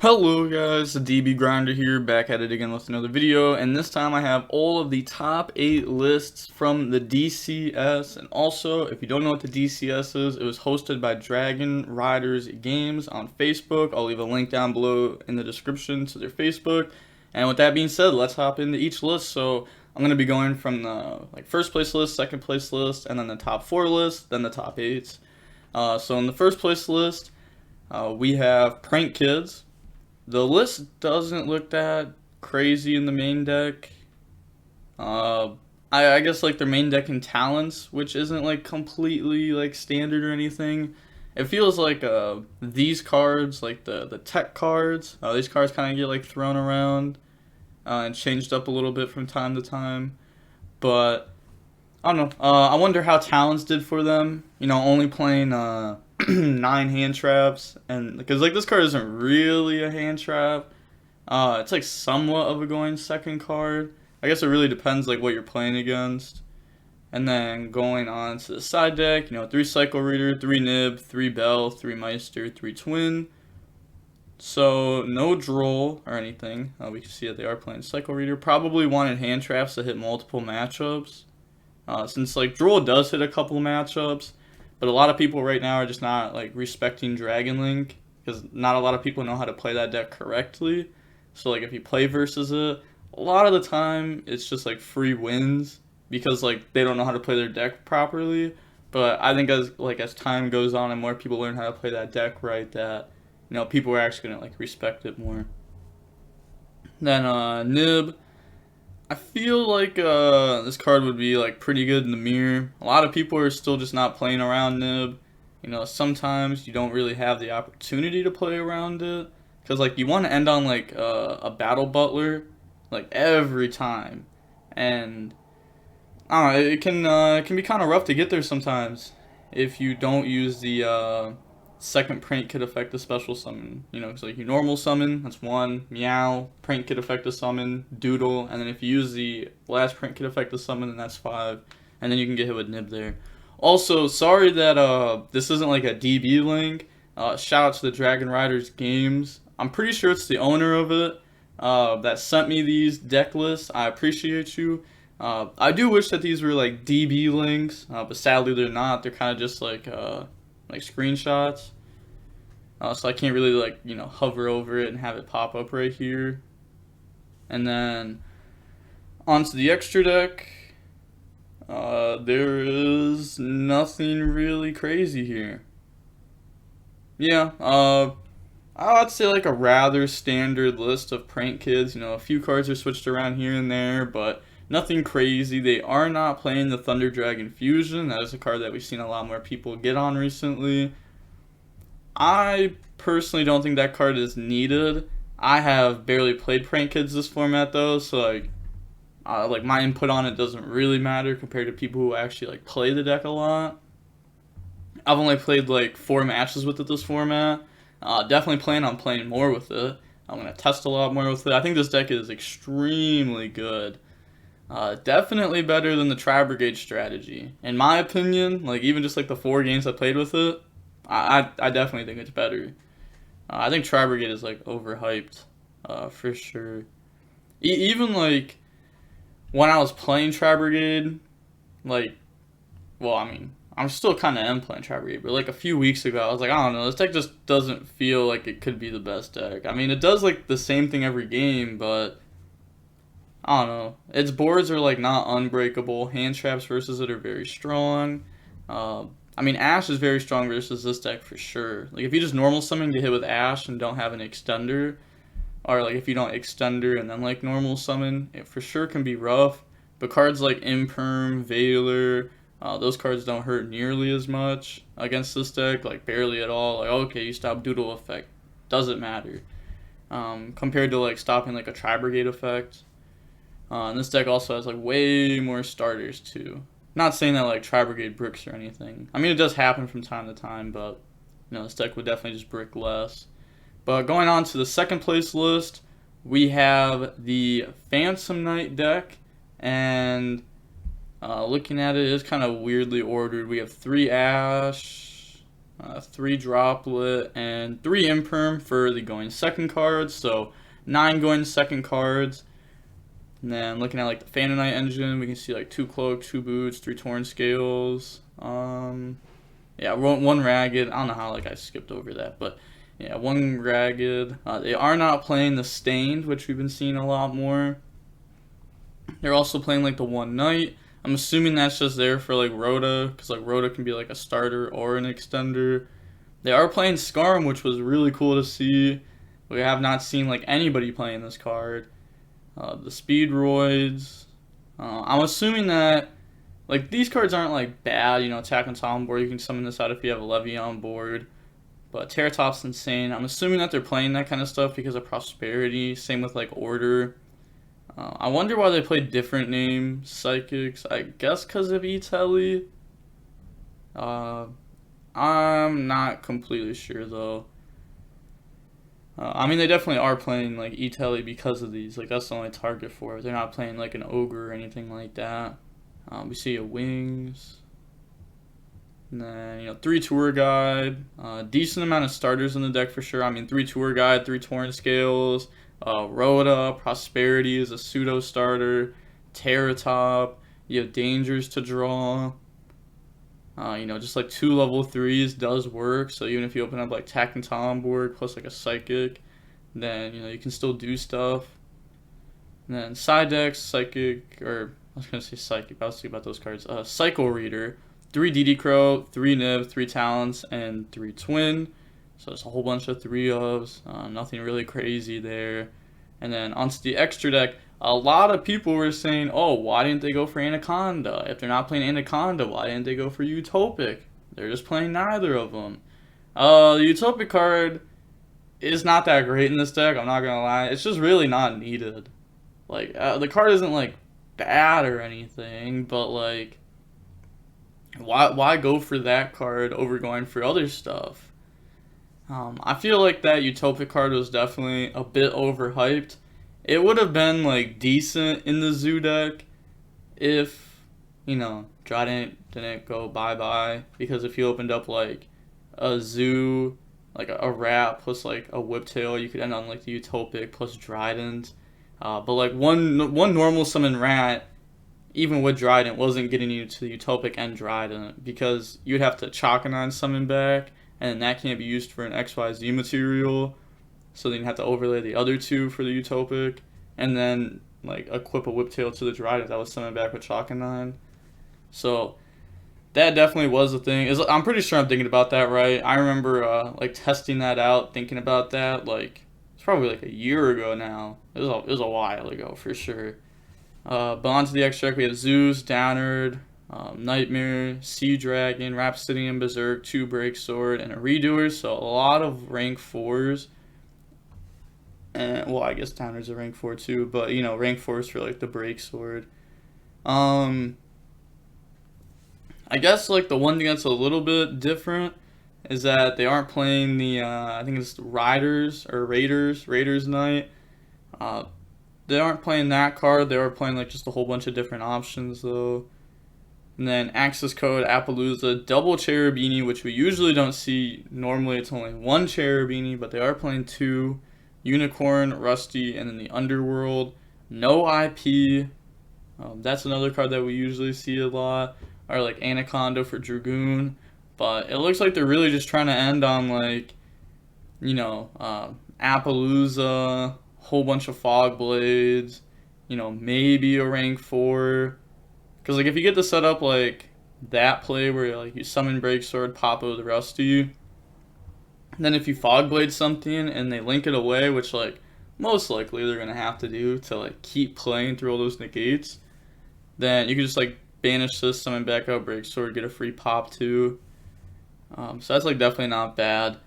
Hello guys, the DB Grinder here, back at it again with another video, and this time I have all of the top 8 lists from the DCS. And also, if you don't know what the DCS is, it was hosted by Dragon Riders Games on Facebook. I'll leave a link down below in the description to their Facebook. And with that being said, let's hop into each list. So I'm going to be going from the first place list, second place list, and then the top 4 list, then the top 8s. So in the first place list, we have Prank Kids. The list doesn't look that crazy in the main deck. I guess their main deck and talents, which isn't completely standard or anything. It feels like these cards, the tech cards, these cards kind of get thrown around and changed up a little bit from time to time. But I don't know. I wonder how talents did for them. You know, only playing 9 hand traps, and because this card isn't really a hand trap. It's somewhat of a going second card. I guess it really depends what you're playing against. And then going on to the side deck, 3 Cycle Reader, 3 Nib, 3 Bell, 3 Meister, 3 Twin. So no Droll or anything. We can see that they are playing Cycle Reader. Probably wanted hand traps to hit multiple matchups. Since Droll does hit a couple matchups. But a lot of people right now are just not respecting Dragon Link, because not a lot of people know how to play that deck correctly. So if you play versus it, a lot of the time it's just free wins because they don't know how to play their deck properly. But I think as time goes on and more people learn how to play that deck right, that people are actually gonna respect it more. Then Nib. I feel this card would be pretty good in the mirror. A lot of people are still just not playing around Nib. Sometimes you don't really have the opportunity to play around it, because you want to end on a Battle Butler every time, and I don't know, it can be kind of rough to get there sometimes if you don't use the second Prank Kid effect, special summon. Because you normal summon, that's 1, Meow, Prank Kid effect, summon, Doodle, and then if you use the last Prank Kid effect, summon, then that's 5, and then you can get hit with Nib there. Also, sorry that this isn't a DB link. Shout out to the Dragon Riders Games. I'm pretty sure it's the owner of it that sent me these deck lists. I appreciate you. I do wish that these were DB links, but sadly they're not. They're kind of just screenshots. So I can't really hover over it and have it pop up right here. And then onto the extra deck. There is nothing really crazy here. Yeah, I'd say a rather standard list of Prank Kids. A few cards are switched around here and there, but nothing crazy. They are not playing the Thunder Dragon Fusion. That is a card that we've seen a lot more people get on recently. I personally don't think that card is needed. I have barely played Prank Kids this format though, so my input on it doesn't really matter compared to people who actually play the deck a lot. I've only played 4 matches with it this format. Definitely plan on playing more with it. I'm gonna test a lot more with it. I think this deck is extremely good. Definitely better than the Tri-Brigade strategy. In my opinion, even just the 4 games I played with it, I definitely think it's better. I think Tri-Brigade is overhyped, for sure. Even when I was playing Tri-Brigade, well, I mean, I'm still kind of am playing Tri-Brigade, but a few weeks ago, I was I don't know, this deck just doesn't feel like it could be the best deck. I mean, it does the same thing every game, but I don't know. Its boards are not unbreakable. Hand traps versus it are very strong. I mean, Ash is very strong versus this deck for sure. If you just normal summon to hit with Ash and don't have an extender, or if you don't extender and then normal summon, it for sure can be rough. But cards like Imperm, Veiler, those cards don't hurt nearly as much against this deck, barely at all. Okay, you stop Doodle effect, doesn't matter. Compared to stopping a Tri-Brigade effect. And this deck also has way more starters too. Not saying that Tri-Brigade bricks or anything. I mean, it does happen from time to time, but this deck would definitely just brick less. But going on to the second place list, we have the Phantom Knight deck, and looking at it, it's kind of weirdly ordered. We have 3 Ash, 3 droplet, and 3 imperm for the going second cards. So 9 going second cards. And then looking at like the Phantomite engine, we can see like 2 cloak, 2 boots, 3 torn scales. Yeah, 1 ragged. I don't know how like I skipped over that, but yeah, 1 ragged. They are not playing the stained, which we've been seeing a lot more. They're also playing like the 1 knight. I'm assuming that's just there for like Rhoda, because like Rhoda can be like a starter or an extender. They are playing Skarm, which was really cool to see. We have not seen like anybody playing this card. The Speedroids. I'm assuming that like these cards aren't like bad, you know, attack on top on board. You can summon this out if you have a Levy on board. But Terratop's insane. I'm assuming that they're playing that kind of stuff because of Prosperity. Same with like Order. I wonder why they play different name Psychics. I guess because of E-Telly. I'm not completely sure though. I mean, they definitely are playing like E-Telly because of these. Like that's the only target for it. They're not playing like an Ogre or anything like that. We see a Wings. And then, you know, 3 Tour Guide. Decent amount of starters in the deck for sure. I mean, 3 Tour Guide, 3 Torn Scales. Rhoda, Prosperity is a pseudo starter. Terratop, you have Dangers to draw. You know, just like 2 level 3s does work. So even if you open up like Tack and Tom board plus like a Psychic, then you know you can still do stuff. And then side decks, Psychic, or I was gonna say Psychic. I was thinking about those cards. Cycle Reader, 3 dotKuro, 3 Niv, 3 Talents, and 3 Twin. So it's a whole bunch of 3 ofs. Nothing really crazy there. And then onto the extra deck, a lot of people were saying, oh, why didn't they go for Anaconda? If they're not playing Anaconda, why didn't they go for Utopic? They're just playing neither of them. The Utopic card is not that great in this deck, I'm not gonna lie. It's just really not needed. Like, the card isn't, like, bad or anything, but, like, why go for that card over going for other stuff? I feel like that Utopic card was definitely a bit overhyped. It would have been like decent in the zoo deck if, you know, Trident didn't go bye-bye. Because if you opened up like a zoo, like a rat plus like a Whiptail, you could end on like the Utopic plus Trident. But like one normal summon rat, even with Trident, wasn't getting you to the Utopic and Trident. Because you'd have to Chakanine summon back, and that can't be used for an XYZ material. So then you have to overlay the other 2 for the Utopic, and then like equip a Whiptail to the Trident that was summoned back with Chakanine. So that definitely was a thing. I'm pretty sure I'm thinking about that right. I remember like testing that out, thinking about that. Like it's probably like a year ago now. It was a while ago for sure. But onto the extra deck, we have Zeus, Downard, Nightmare, Sea Dragon, Rhapsody and Berserk, 2 Break Sword, and a Redoer. So a lot of rank 4s. And, well, I guess Downard's a rank 4 too, but you know, rank 4s for like the Break Sword. I guess like the one thing that's a little bit different is that they aren't playing the I think it's Raiders Night. They aren't playing that card. They are playing like just a whole bunch of different options though. And then Access Code, Appaloosa, double Cherubini, which we usually don't see. Normally it's only 1 Cherubini, but they are playing 2. Unicorn, Rusty, and then the Underworld. No IP. That's another card that we usually see a lot. Or like Anaconda for Dragoon. But it looks like they're really just trying to end on like, you know, Appaloosa, whole bunch of Fog Blades, you know, maybe a rank 4. Because like if you get to set up like that play where like you summon Break Sword, Papo the Rusty, then if you Fog Blade something and they link it away, which like most likely they're gonna have to do to like keep playing through all those negates, then you can just like banish this, summon back out Break Sword, get a free pop too. So that's like definitely not bad.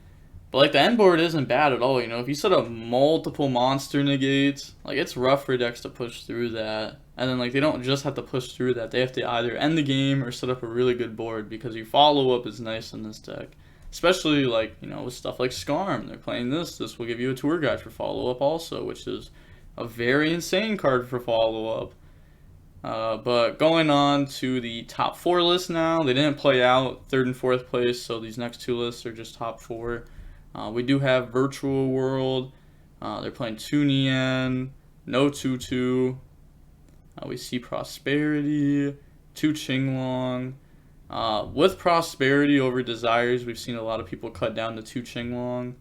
But like the end board isn't bad at all, you know. If you set up multiple monster negates, like it's rough for decks to push through that. And then like they don't just have to push through that, they have to either end the game or set up a really good board, because your follow up is nice in this deck. Especially like, you know, with stuff like Skarm. They're playing this will give you a tour guide for follow up also, which is a very insane card for follow up. But going on to the top 4 list now. They didn't play out 3rd and 4th place, so these next 2 lists are just top 4. We do have Virtual World. They're playing 2 Nian, no 2-2. We see Prosperity, 2 Qinglong. With Prosperity over Desires, we've seen a lot of people cut down to 2 Qinglong.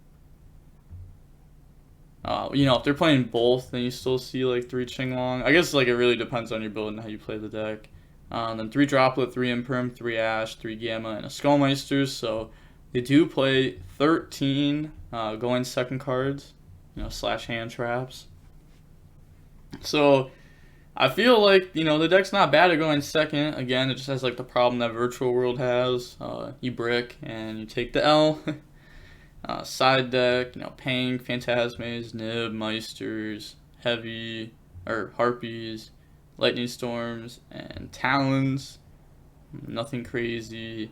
If they're playing both, then you still see like 3 Qinglong. I guess like it really depends on your build and how you play the deck. Then 3 Droplet, 3 Imperm, 3 Ash, 3 Gamma, and a Skullmeister. So they do play 13 going second cards, / hand traps. So I feel like, the deck's not bad at going second. Again, it just has like the problem that Virtual World has. You brick and you take the L. Side deck, Pang, Phantasmes, Nib, Meisters, Heavy, or Harpies, Lightning Storms, and Talons. Nothing crazy.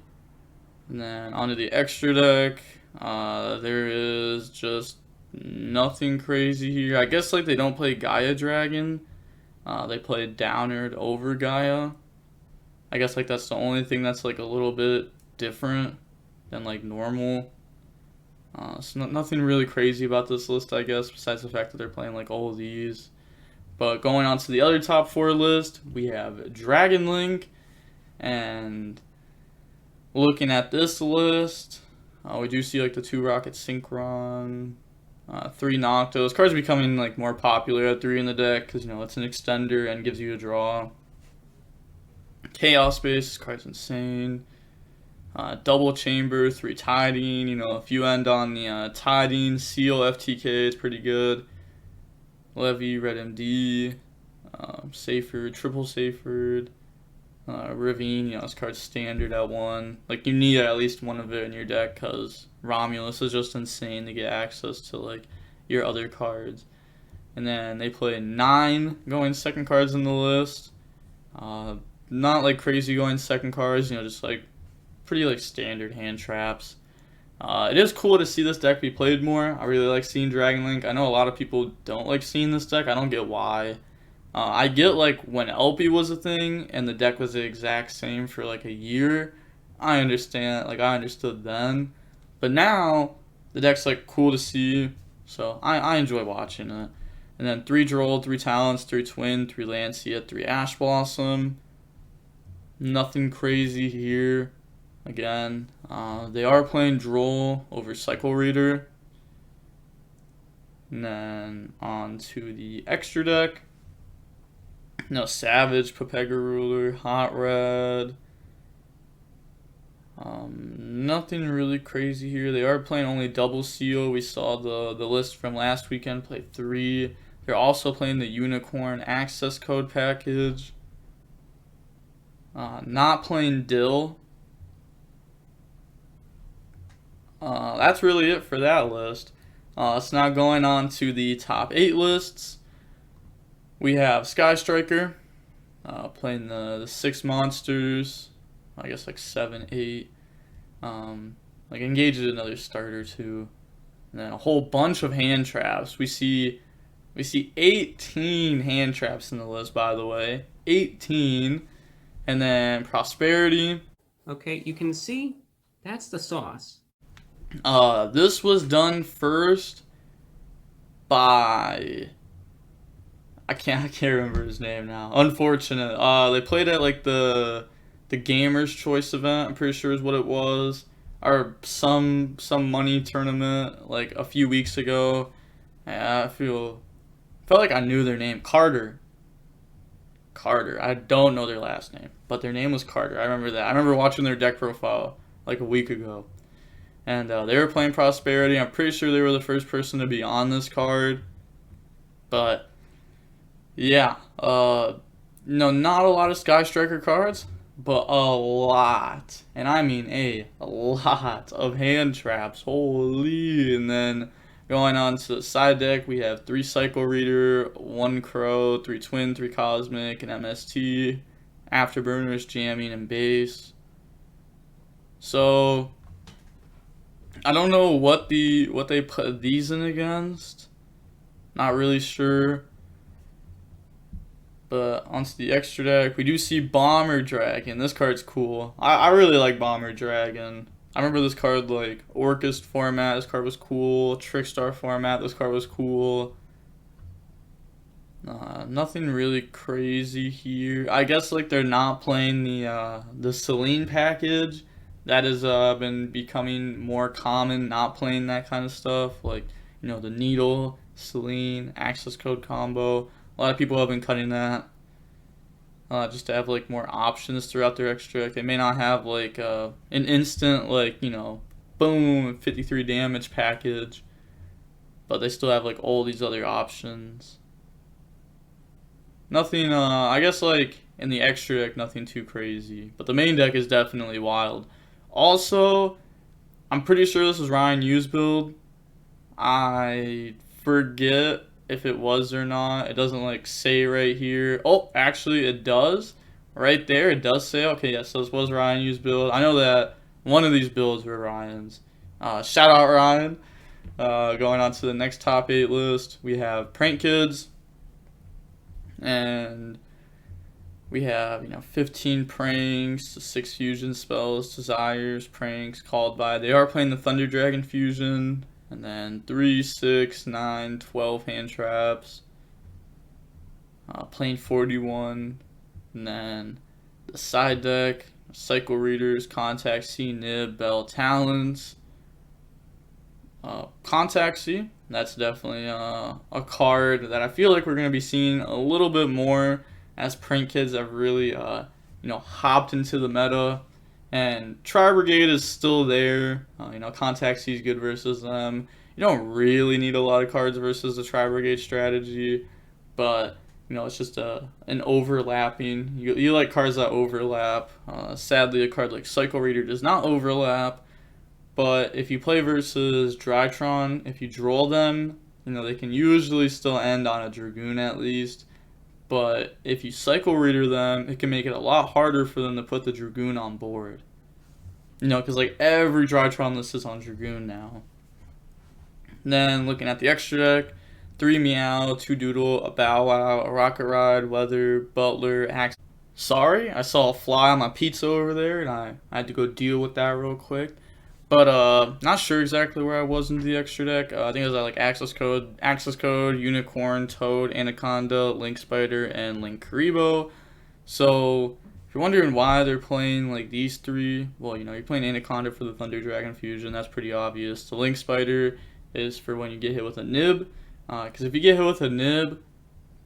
And then onto the extra deck, there is just nothing crazy here. I guess like they don't play Gaia Dragon. They play DeanOOR over Gaia. I guess like that's the only thing that's like a little bit different than like normal. So nothing really crazy about this list, I guess, besides the fact that they're playing like all of these. But going on to the other top 4 list, we have Dragon Link. And looking at this list, we do see like the 2 Rocket Synchron, 3 Noctos. Cards are becoming like more popular at 3 in the deck because it's an extender and gives you a draw. Chaos Base, this card's insane. Double Chamber, 3 Tiding. If you end on the Tiding, Seal, FTK is pretty good. Levy, Red MD, Saferd, Triple Saferd, Ravine. This card's standard at 1. Like, you need at least one of it in your deck because Romulus is just insane to get access to like your other cards. And then they play 9 going second cards in the list. Not like crazy going second cards, just like pretty like standard hand traps. It is cool to see this deck be played more. I really like seeing Dragon Link. I know a lot of people don't like seeing this deck. I don't get why. I get like when LP was a thing and the deck was the exact same for like a year. I understand. Like I understood then. But now the deck's like cool to see. So I enjoy watching it. And then 3 Droll, 3 Talents, 3 Twin, 3 Lancia, 3 Ash Blossom. Nothing crazy here. Again, they are playing Droll over Cycle Reader. And then on to the extra deck. Savage, Pepega Ruler, Hot Red. Nothing really crazy here. They are playing only Double Seal. We saw the list from last weekend play 3. They're also playing the Unicorn Access Code package. Not playing Dill. That's really it for that list. It's now going on to the top 8 lists. We have Sky Striker playing the 6 monsters. I guess like 7, 8. Like Engage is another starter too. And then a whole bunch of hand traps. We see 18 hand traps in the list, by the way. 18. And then Prosperity. Okay, you can see that's the sauce. This was done first by I can't remember his name now. Unfortunate. They played at like the Gamers Choice event, I'm pretty sure is what it was. Or some money tournament like a few weeks ago. I felt like I knew their name. Carter. I don't know their last name, but their name was Carter. I remember that. I remember watching their deck profile like a week ago. And they were playing Prosperity. I'm pretty sure they were the first person to be on this card. But yeah, not a lot of Sky Striker cards, but a lot, and I mean a lot of hand traps. Holy! And then going on to the side deck, we have 3 Cycle Reader, 1 Crow, 3 Twin, 3 Cosmic, and MST, Afterburners, Jamming, and Base. So I don't know what they put these in against. Not really sure. But onto the extra deck, we do see Bomber Dragon. This card's cool. I really like Bomber Dragon. I remember this card like Orchest format. This card was cool. Trickstar format. This card was cool. Nothing really crazy here. I guess like they're not playing the Selene package. That has been becoming more common. Not playing that kind of stuff. Like, you know, the Needle, Selene, access code combo. A lot of people have been cutting that just to have like more options throughout their extra deck. They may not have like an instant like, you know, boom 53 damage package, but they still have like all these other options. Nothing I guess like in the extra deck nothing too crazy, but the main deck is definitely wild. Also, I'm pretty sure this is Ryan Yu's build. I forget if it was or not. It doesn't like say right here. Oh, actually it does. Right there it does say, okay, yes, this was Ryan Yu's build. I know that one of these builds were Ryan's. Shout out Ryan. Going on to the next top 8 list, we have Prank Kids. And we have, you know, 15 pranks, 6 fusion spells, desires, pranks, called by. They are playing the Thunder Dragon fusion. And then 3, 6, 9, 12 hand traps. Playing 41. And then the side deck, Cycle Readers, Contact C, Nib, Bell, Talons. Contact C, that's definitely a card that I feel like we're going to be seeing a little bit more as Prank Kids have really, you know, hopped into the meta. And Tri-Brigade is still there. You know, Contact C is good versus them. You don't really need a lot of cards versus the Tri-Brigade strategy. But, you know, it's just an overlapping. You like cards that overlap. Sadly, a card like Cycle Reader does not overlap. But if you play versus Drytron, if you draw them, you know, they can usually still end on a Dragoon at least. But if you Cycle Reader them, it can make it a lot harder for them to put the Dragoon on board. You know, because like every Drytron list is on Dragoon now. And then looking at the extra deck, 3 Meow, 2 Doodle, a Bow Wow, a Rocket Ride, Weather, Butler, Axe. Sorry, I saw a fly on my pizza over there, and I had to go deal with that real quick. But not sure exactly where I was in the extra deck. I think it was like access code, Unicorn, Toad, Anaconda, Link Spider, and Link Karibo. So if you're wondering why they're playing like these 3, well, you know, you're playing Anaconda for the Thunder Dragon fusion. That's pretty obvious. The Link Spider is for when you get hit with a Nib. Because if you get hit with a Nib,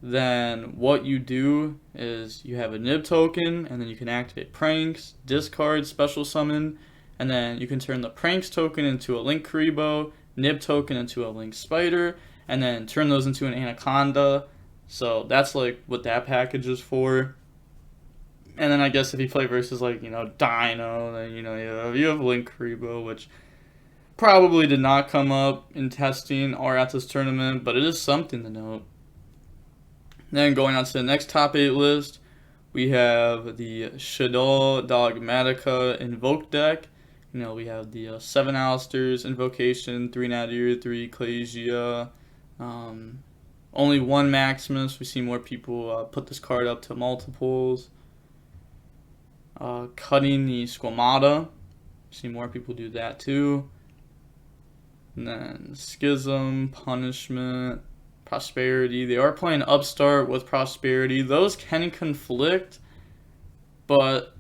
then what you do is you have a Nib token, and then you can activate Pranks, discard, special summon. And then you can turn the Pranks token into a Link Karibo, Nib token into a Link Spider, and then turn those into an Anaconda. So that's like what that package is for. And then I guess if you play versus like, you know, Dino, then you know you have Link Karibo, which probably did not come up in testing or at this tournament, but it is something to note. Then going on to the next top 8 list, we have the Shaddoll Dogmatica Invoked deck. You know, we have the 7 Alistairs, Invocation, 3 Nadir, 3 Ecclesia, only 1 Maximus. We see more people put this card up to multiples. Cutting the Squamata. We see more people do that too. And then Schism, Punishment, Prosperity. They are playing Upstart with Prosperity. Those can conflict, but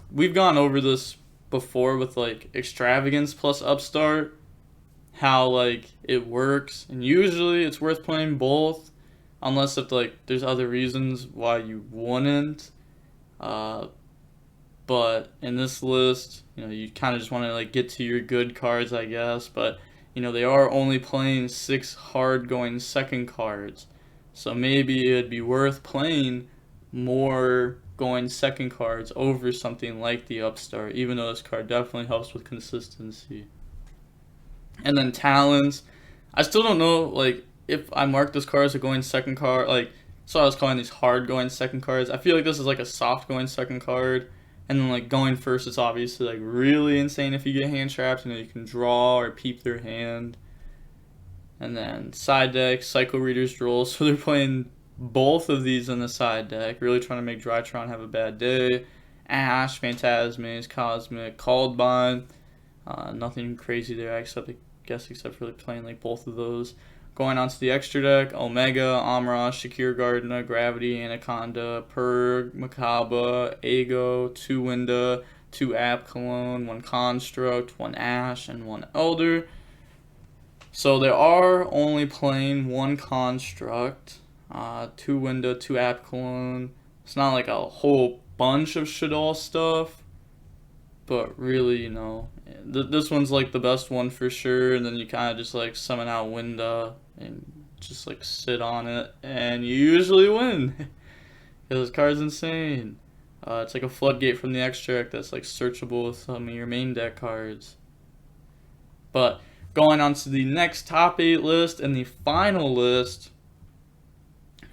we've gone over this before with like Extravagance plus Upstart, how like it works, and usually it's worth playing both, unless if like there's other reasons why you wouldn't. But in this list, you know, you kind of just want to like get to your good cards, I guess. But you know, they are only playing 6 hard going second cards, so maybe it'd be worth playing more going second cards over something like the Upstart, even though this card definitely helps with consistency. And then Talons, I still don't know like if I mark this card as a going second card, like, so I was calling these hard going second cards. I feel like this is like a soft going second card, and then like going first is obviously like really insane if you get hand traps. You know, you can draw or peep their hand. And then side deck, Cycle Reader's Droll. So they're playing both of these in the side deck, really trying to make Drytron have a bad day. Ash, Phantasmes, Cosmic, Called Bond. Nothing crazy there, except for like playing like both of those. Going on to the extra deck, Omega, Amra, Shakir Gardner, Gravity, Anaconda, Purg, Makaba, Ago, 2 Winda, 2 App Cologne, 1 Construct, 1 Ash, and 1 Elder. So they are only playing 1 Construct, 2 Winda, 2 App Cologne. It's not like a whole bunch of Shaddoll stuff, but really, you know, this one's like the best one for sure. And then you kind of just like summon out Winda and just like sit on it, and you usually win. This card's insane. It's like a floodgate from the extract that's like searchable with some of your main deck cards. But going on to the next top 8 list and the final list,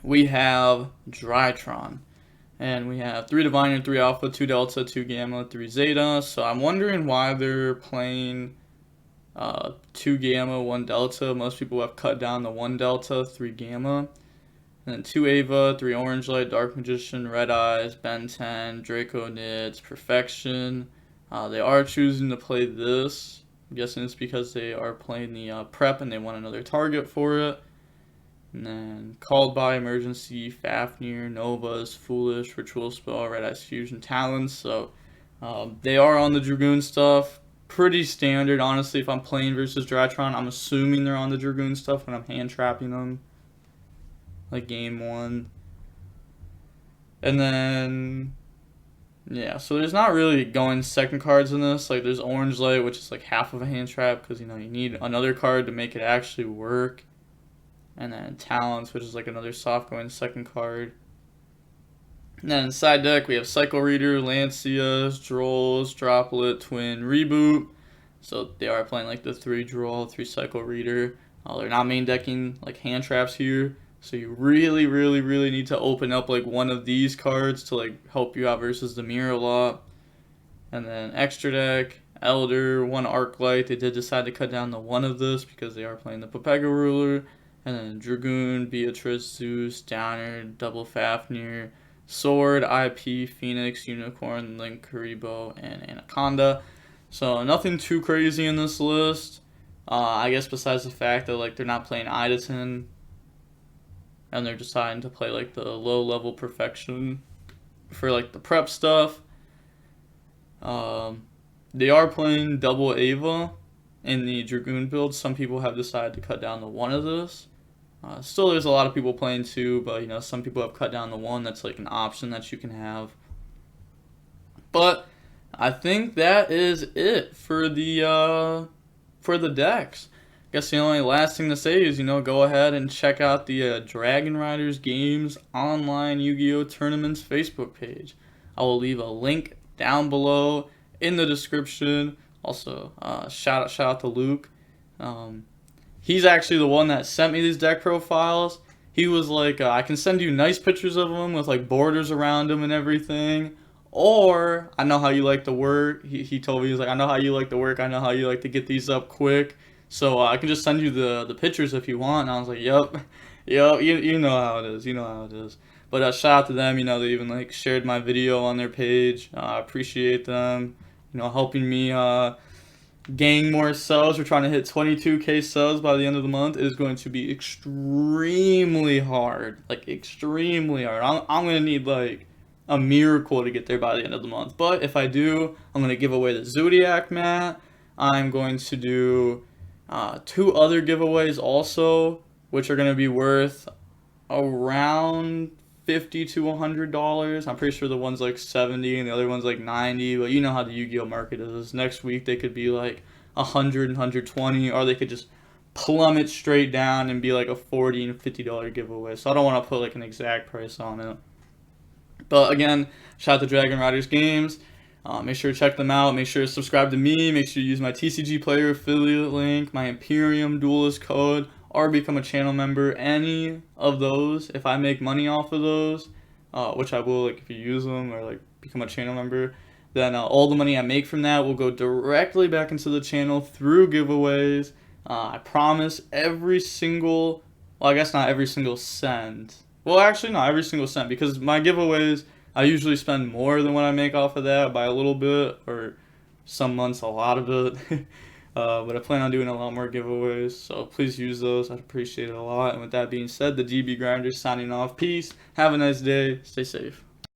we have Drytron. And we have 3 Diviner, 3 Alpha, 2 Delta, 2 Gamma, 3 Zeta. So I'm wondering why they're playing 2 Gamma, 1 Delta. Most people have cut down to 1 Delta, 3 Gamma. And then 2 Ava, 3 Orange Light, Dark Magician, Red Eyes, Ben 10, Draco Nids, Perfection. They are choosing to play this. I'm guessing it's because they are playing the prep and they want another target for it. And then Called By, Emergency, Fafnir, Novas, Foolish, Ritual Spell, Red Eyes Fusion, Talons. So they are on the Dragoon stuff. Pretty standard, honestly. If I'm playing versus Drytron, I'm assuming they're on the Dragoon stuff when I'm hand trapping them. Like game 1. And then, yeah, so there's not really going second cards in this. Like there's Orange Light, which is like half of a hand trap because, you know, you need another card to make it actually work. And then Talents, which is like another soft going second card. And then side deck, we have Cycle Reader, Lancias, Drolls, Droplet, Twin, Reboot. So they are playing like the 3 Droll, 3 Cycle Reader. They're not main decking like hand traps here. So you really, really, really need to open up like one of these cards to like help you out versus the mirror a lot. And then extra deck, Elder, 1 Arclight. They did decide to cut down to 1 of this because they are playing the Pepega Ruler. And then Dragoon, Beatrice, Zeus, Downer, Double Fafnir, Sword, IP, Phoenix, Unicorn, Link, Karibo, and Anaconda. So nothing too crazy in this list. I guess besides the fact that like they're not playing Idaten, and they're deciding to play like the low level Perfection for like the prep stuff. They are playing double Ava in the Dragoon build. Some people have decided to cut down to 1 of this. Still, there's a lot of people playing 2, but you know, some people have cut down to 1. That's like an option that you can have. But I think that is it for the decks. I guess the only last thing to say is, you know, go ahead and check out the Dragon Riders Games online Yu-Gi-Oh! Tournaments Facebook page. I will leave a link down below in the description. Also, shout out to Luke. He's actually the one that sent me these deck profiles. He was like, I can send you nice pictures of them with like borders around them and everything. Or, I know how you like to work. He told me, he's like, I know how you like to work. I know how you like to get these up quick. So I can just send you the pictures if you want. And I was like, yep, you know how it is. You know how it is. But shout out to them. You know, they even like shared my video on their page. I appreciate them. You know, helping me gain more subs. We're trying to hit 22k subs by the end of the month. It is going to be extremely hard. Like, extremely hard. I'm going to need, like, a miracle to get there by the end of the month. But if I do, I'm going to give away the Zodiac mat. I'm going to do 2 other giveaways also, which are going to be worth around $50 to $100. I'm pretty sure the one's like 70 and the other one's like 90, but you know how the Yu-Gi-Oh market is. Next week they could be like 100 and 120, or they could just plummet straight down and be like a $40 and $50 giveaway. So I don't want to put like an exact price on it. But again, shout out to Dragon Riders Games. Make sure to check them out. Make sure to subscribe to me. Make sure to use my TCG Player affiliate link, my Imperium Duelist code, or become a channel member. Any of those, if I make money off of those, which I will, like if you use them or like become a channel member, then all the money I make from that will go directly back into the channel through giveaways. I promise every single, well, I guess not every single cent. Well, actually, not every single cent, because my giveaways, I usually spend more than what I make off of that by a little bit, or some months a lot of it. But I plan on doing a lot more giveaways, so please use those. I'd appreciate it a lot. And with that being said, the GB Grinder signing off. Peace. Have a nice day. Stay safe.